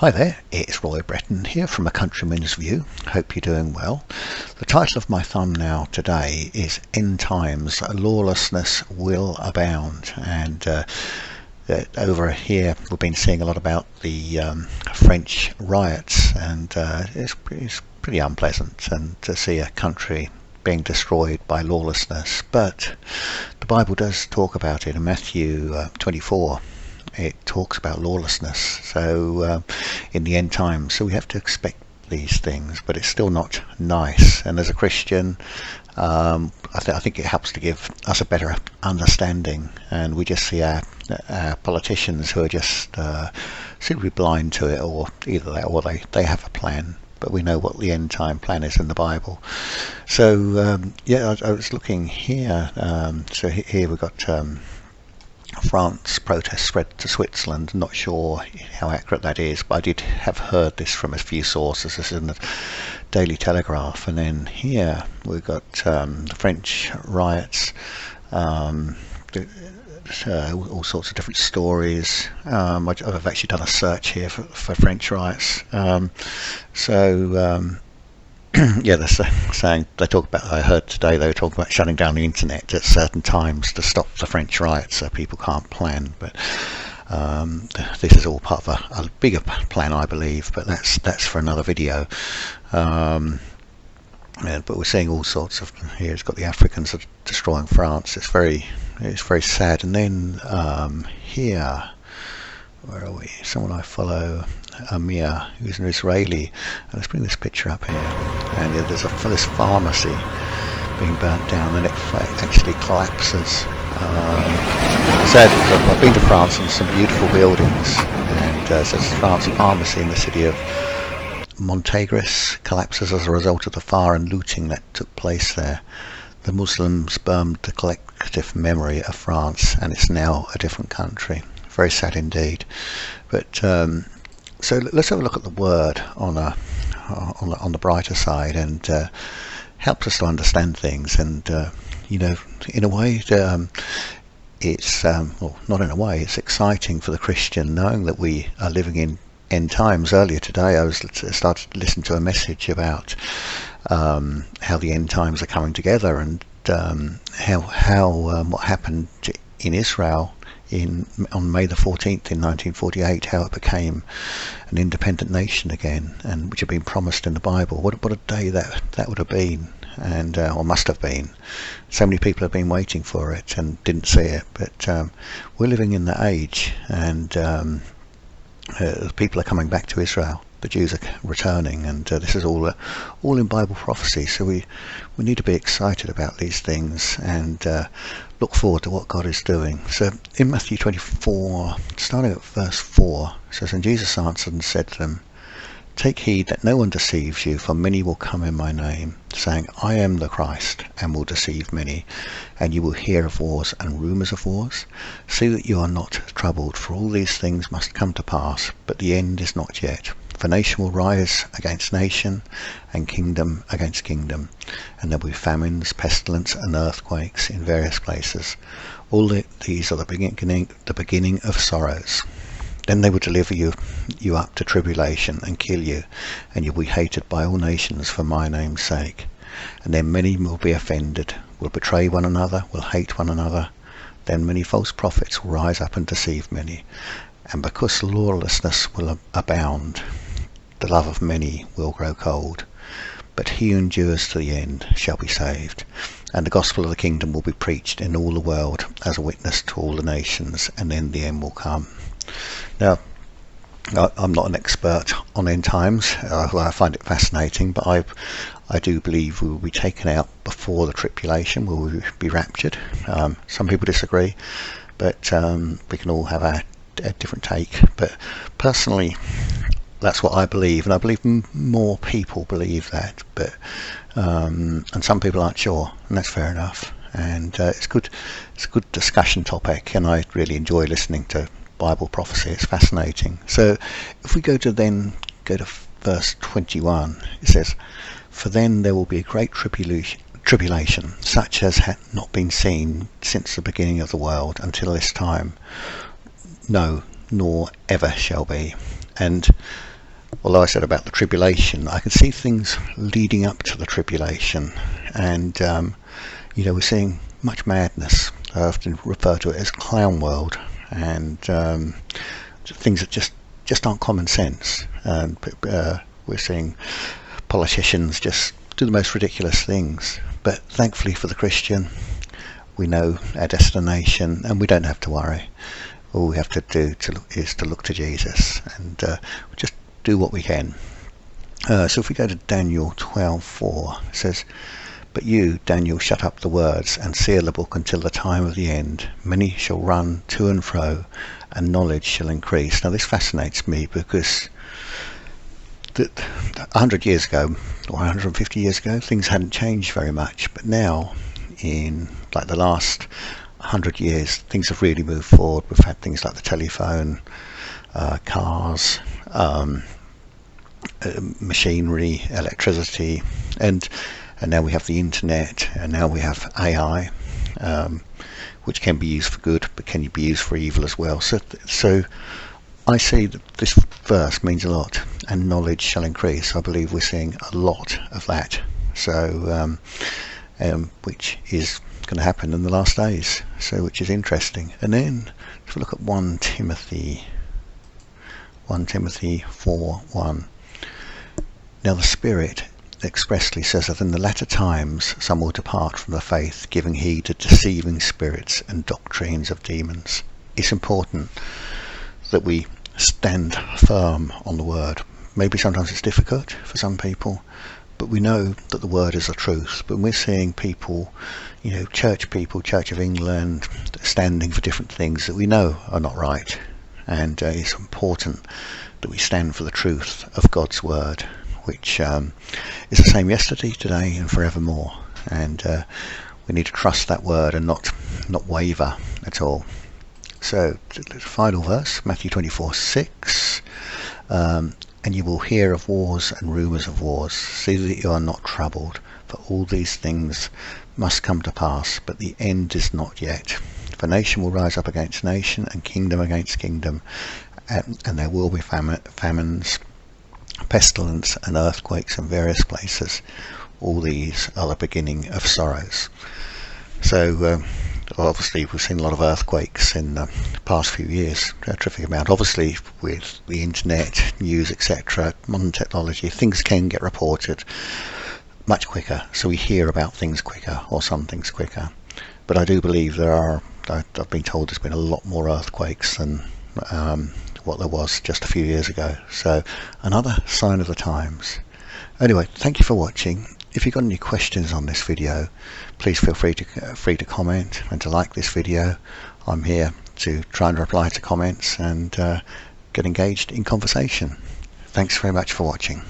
Hi there, it's Roy Breton here from A Countryman's View. Hope you're doing well. The title of my thumbnail today is End Times, Lawlessness Will Abound. And over here we've been seeing a lot about the French riots, and it's pretty unpleasant and to see a country being destroyed by lawlessness. But the Bible does talk about it in Matthew 24. It talks about lawlessness, so in the end times, so we have to expect these things, but it's still not nice. And as a Christian, I think it helps to give us a better understanding, and we just see our politicians who are just seem to be blind to it, or either that or they have a plan, but we know what the end time plan is in the Bible. So I was looking here, so here we've got France protests spread to Switzerland. Not sure how accurate that is, but I did have heard this from a few sources. This is in the Daily Telegraph. And then here we've got the French riots, all sorts of different stories. I've actually done a search here for French riots. Yeah, they're saying, they talk about, I heard today they were talking about shutting down the internet at certain times to stop the French riots so people can't plan. But this is all part of a bigger plan, I believe, but that's for another video. But we're seeing all sorts of, here it's got the Africans are destroying France. It's very sad. And then here, where are we? Someone I follow, Amir, who's an Israeli. Let's bring this picture up here. And there's this pharmacy being burnt down, and it actually collapses. I've been to France, and some beautiful buildings, and there's France pharmacy in the city of Montegris collapses as a result of the fire and looting that took place there. The Muslims burned the collective memory of France, and it's now a different country. Very sad indeed. But so let's have a look at the word on the brighter side, and helps us to understand things. And in a way, it's well, not in a way, it's exciting for the Christian knowing that we are living in end times. Earlier today, I started to listen to a message about how the end times are coming together, and how what happened in Israel on May the 14th in 1948, how it became an independent nation again, and which had been promised in the Bible. What a day that would have been, and or must have been. So many people have been waiting for it and didn't see it. But we're living in that age, and people are coming back to Israel. The Jews are returning, and this is all in Bible prophecy. So we need to be excited about these things and look forward to what God is doing. So in Matthew 24, starting at verse 4, it says, "And Jesus answered and said to them, Take heed that no one deceives you, for many will come in my name, saying, I am the Christ, and will deceive many. And you will hear of wars and rumours of wars. See that you are not troubled, for all these things must come to pass, but the end is not yet. For nation will rise against nation, and kingdom against kingdom. And there will be famines, pestilence, and earthquakes in various places. All these are the beginning of sorrows. Then they will deliver you up to tribulation and kill you, and you will be hated by all nations for my name's sake. And then many will be offended, will betray one another, will hate one another. Then many false prophets will rise up and deceive many. And because lawlessness will abound, the love of many will grow cold. But he who endures to the end shall be saved. And the gospel of the kingdom will be preached in all the world as a witness to all the nations, and then the end will come." Now, I'm not an expert on end times. I find it fascinating, but I do believe we will be taken out before the tribulation. We will be raptured. Some people disagree, but we can all have a different take. But personally, that's what I believe, and I believe more people believe that. But and some people aren't sure, and that's fair enough. And it's a good discussion topic, and I really enjoy listening to Bible prophecy. It's fascinating. So if we go to verse 21, it says, "For then there will be a great tribulation, such as had not been seen since the beginning of the world until this time, no, nor ever shall be. And although I said about the tribulation, I can see things leading up to the tribulation, and we're seeing much madness. I often refer to it as clown world, and things that just aren't common sense. And we're seeing politicians just do the most ridiculous things. But thankfully for the Christian, we know our destination, and we don't have to worry. All we have to do is to look to Jesus, and just do what we can. So if we go to Daniel 12:4, it says, "But you, Daniel, shut up the words and seal the book until the time of the end. Many shall run to and fro, and knowledge shall increase." Now this fascinates me, because 100 years ago or 150 years ago, things hadn't changed very much, but now in like the last 100 years, things have really moved forward. We've had things like the telephone, cars, machinery, electricity, and now we have the internet, and now we have AI, which can be used for good, but can be used for evil as well. So I see that this verse means a lot, and knowledge shall increase. I believe we're seeing a lot of that. So which is going to happen in the last days, so which is interesting. And then if we look at 1 Timothy 4:1, "Now the Spirit expressly says that in the latter times some will depart from the faith, giving heed to deceiving spirits and doctrines of demons." It's important that we stand firm on the word. Maybe sometimes it's difficult for some people, but we know that the word is the truth. But we're seeing people, Church of England, standing for different things that we know are not right. And it's important that we stand for the truth of God's word, which is the same yesterday, today, and forevermore. And we need to trust that word and not waver at all. So the final verse, Matthew 24:6. "And you will hear of wars and rumours of wars. See that you are not troubled, for all these things must come to pass, but the end is not yet. For nation will rise up against nation, and kingdom against kingdom, and there will be famines, pestilence, and earthquakes in various places. All these are the beginning of sorrows." So obviously we've seen a lot of earthquakes in the past few years, a terrific amount. Obviously with the internet, news, etc., modern technology, things can get reported much quicker, so we hear about things quicker, or some things quicker. But I do believe I've been told there's been a lot more earthquakes than what there was just a few years ago. So another sign of the times. Anyway, thank you for watching. If you've got any questions on this video, please feel free to comment and to like this video. I'm here to try and reply to comments and get engaged in conversation. Thanks very much for watching.